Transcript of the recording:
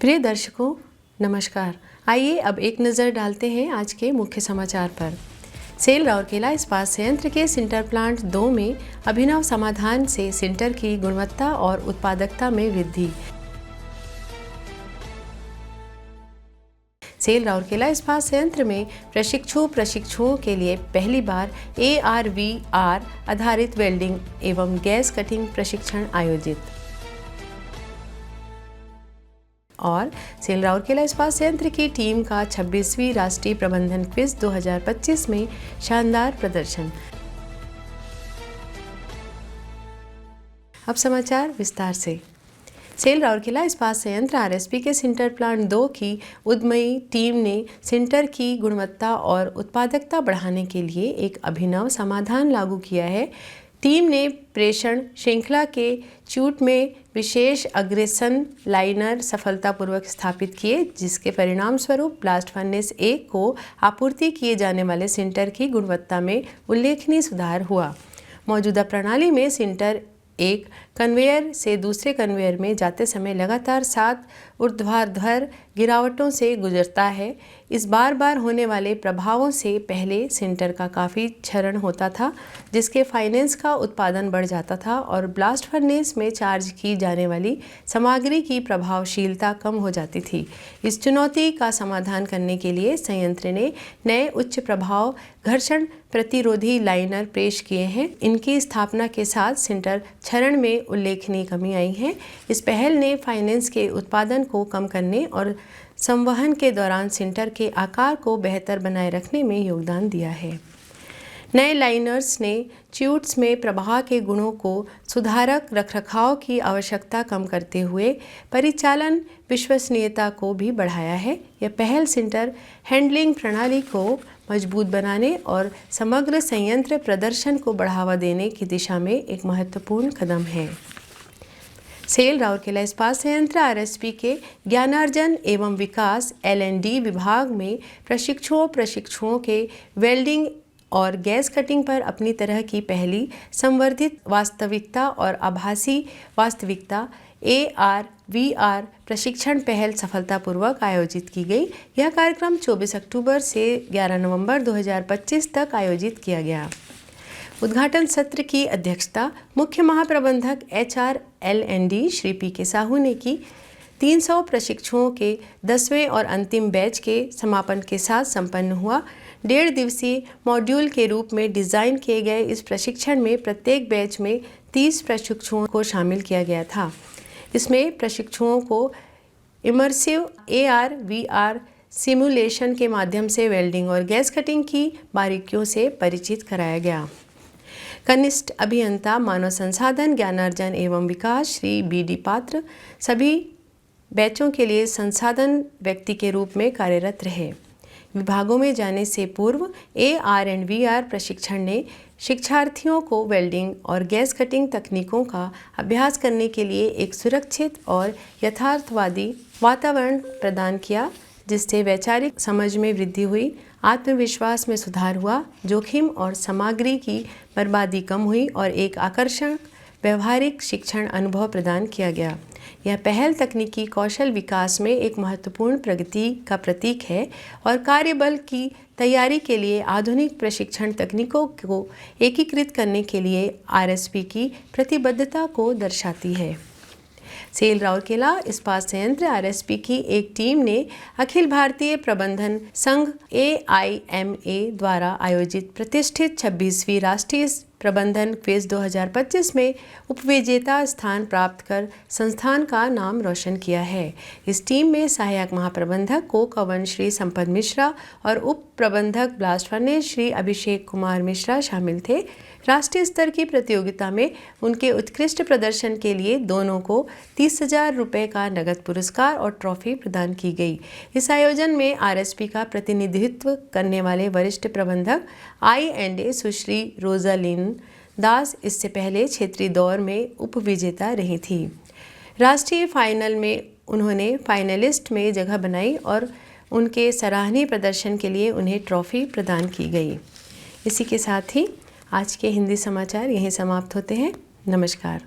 प्रिय दर्शकों, नमस्कार। आइए अब एक नज़र डालते हैं आज के मुख्य समाचार पर। सेल राउरकेला इस्पात संयंत्र के सिंटर प्लांट 2 में अभिनव समाधान से सिंटर की गुणवत्ता और उत्पादकता में वृद्धि। सेल राउरकेला इस्पात संयंत्र में प्रशिक्षुओं के लिए पहली बार AR/VR आधारित वेल्डिंग एवं गैस कटिंग प्रशिक्षण आयोजित। और सेल राउरकेला इस्पात संयंत्र की टीम का 26वीं राष्ट्रीय प्रबंधन क्विज 2025 में शानदार प्रदर्शन। अब समाचार विस्तार से। सेल राउरकेला इस्पात संयंत्र RSP के सिंटर प्लांट 2 की उद्यमी टीम ने सिंटर की गुणवत्ता और उत्पादकता बढ़ाने के लिए एक अभिनव समाधान लागू किया है। टीम ने प्रेषण श्रृंखला के च्यूट में विशेष अग्रेसन लाइनर सफलतापूर्वक स्थापित किए, जिसके परिणाम स्वरूप ब्लास्ट फर्नेस 1 को आपूर्ति किए जाने वाले सिंटर की गुणवत्ता में उल्लेखनीय सुधार हुआ। मौजूदा प्रणाली में सिंटर एक कन्वेयर से दूसरे कन्वेयर में जाते समय लगातार 7 ऊर्ध्वाधर गिरावटों से गुजरता है। इस बार बार होने वाले प्रभावों से पहले सिंटर का काफ़ी क्षरण होता था, जिसके फाइनेंस का उत्पादन बढ़ जाता था और ब्लास्ट फर्नेस में चार्ज की जाने वाली सामग्री की प्रभावशीलता कम हो जाती थी। इस चुनौती का समाधान करने के लिए संयंत्र ने नए उच्च प्रभाव घर्षण प्रतिरोधी लाइनर पेश किए हैं। इनकी स्थापना के साथ सिंटर क्षरण में उल्लेखनीय कमी आई है। इस पहल ने फाइनेंस के उत्पादन को कम करने और संवहन के दौरान सिंटर के आकार को बेहतर बनाए रखने में योगदान दिया है। नए लाइनर्स ने च्यूट्स में प्रवाह के गुणों को सुधारक रखरखाव की आवश्यकता कम करते हुए परिचालन विश्वसनीयता को भी बढ़ाया है। यह पहल सिंटर हैंडलिंग प्रणाली को मजबूत बनाने और समग्र संयंत्र प्रदर्शन को बढ़ावा देने की दिशा में एक महत्वपूर्ण कदम है। सेल राउरकेला इस्पात संयंत्र RSP के ज्ञानार्जन एवं विकास L&D विभाग में प्रशिक्षुओं के वेल्डिंग और गैस कटिंग पर अपनी तरह की पहली संवर्धित वास्तविकता और आभासी वास्तविकता AR/VR प्रशिक्षण पहल सफलतापूर्वक आयोजित की गई। यह कार्यक्रम 24 अक्टूबर से 11 नवंबर 2025 तक आयोजित किया गया। उद्घाटन सत्र की अध्यक्षता मुख्य महाप्रबंधक HR L&D Shri PK Sahu ने की। 300 प्रशिक्षुओं के 10वें और अंतिम बैच के समापन के साथ संपन्न हुआ। 1.5 दिवसीय मॉड्यूल के रूप में डिज़ाइन किए गए इस प्रशिक्षण में प्रत्येक बैच में 30 प्रशिक्षुओं को शामिल किया गया था। इसमें प्रशिक्षुओं को इमर्सिव AR/VR सिमुलेशन के माध्यम से वेल्डिंग और गैस कटिंग की बारीकियों से परिचित कराया गया। कनिष्ठ अभियंता मानव संसाधन ज्ञानार्जन एवं विकास श्री BD पात्र सभी बैचों के लिए संसाधन व्यक्ति के रूप में कार्यरत रहे। विभागों में जाने से पूर्व AR&VR प्रशिक्षण ने शिक्षार्थियों को वेल्डिंग और गैस कटिंग तकनीकों का अभ्यास करने के लिए एक सुरक्षित और यथार्थवादी वातावरण प्रदान किया, जिससे वैचारिक समझ में वृद्धि हुई, आत्मविश्वास में सुधार हुआ, जोखिम और सामग्री की बर्बादी कम हुई और एक आकर्षक व्यवहारिक शिक्षण अनुभव प्रदान किया गया। यह पहल तकनीकी कौशल विकास में एक महत्वपूर्ण प्रगति का प्रतीक है और कार्यबल की तैयारी के लिए आधुनिक प्रशिक्षण तकनीकों को एकीकृत करने के लिए RSP की प्रतिबद्धता को दर्शाती है। सेल राउरकेला इस्पात संयंत्र RSP की एक टीम ने अखिल भारतीय प्रबंधन संघ AIMA द्वारा आयोजित प्रतिष्ठित 26वीं राष्ट्रीय प्रबंधन क्विज 2025 में उपविजेता स्थान प्राप्त कर संस्थान का नाम रोशन किया है। इस टीम में सहायक महाप्रबंधक कोक ओवन श्री संपत मिश्रा और उप प्रबंधक ब्लास्ट फर्नेस श्री अभिषेक कुमार मिश्रा शामिल थे। राष्ट्रीय स्तर की प्रतियोगिता में उनके उत्कृष्ट प्रदर्शन के लिए दोनों को 30,000 रुपये का नगद पुरस्कार और ट्रॉफी प्रदान की गई। इस आयोजन में RSP का प्रतिनिधित्व करने वाले वरिष्ठ प्रबंधक I&A सुश्री रोजालिन दास इससे पहले क्षेत्रीय दौर में उपविजेता रही थी। राष्ट्रीय फाइनल में उन्होंने फाइनलिस्ट में जगह बनाई और उनके सराहनीय प्रदर्शन के लिए उन्हें ट्रॉफी प्रदान की गई। इसी के साथ ही आज के हिंदी समाचार यहीं समाप्त होते हैं। नमस्कार।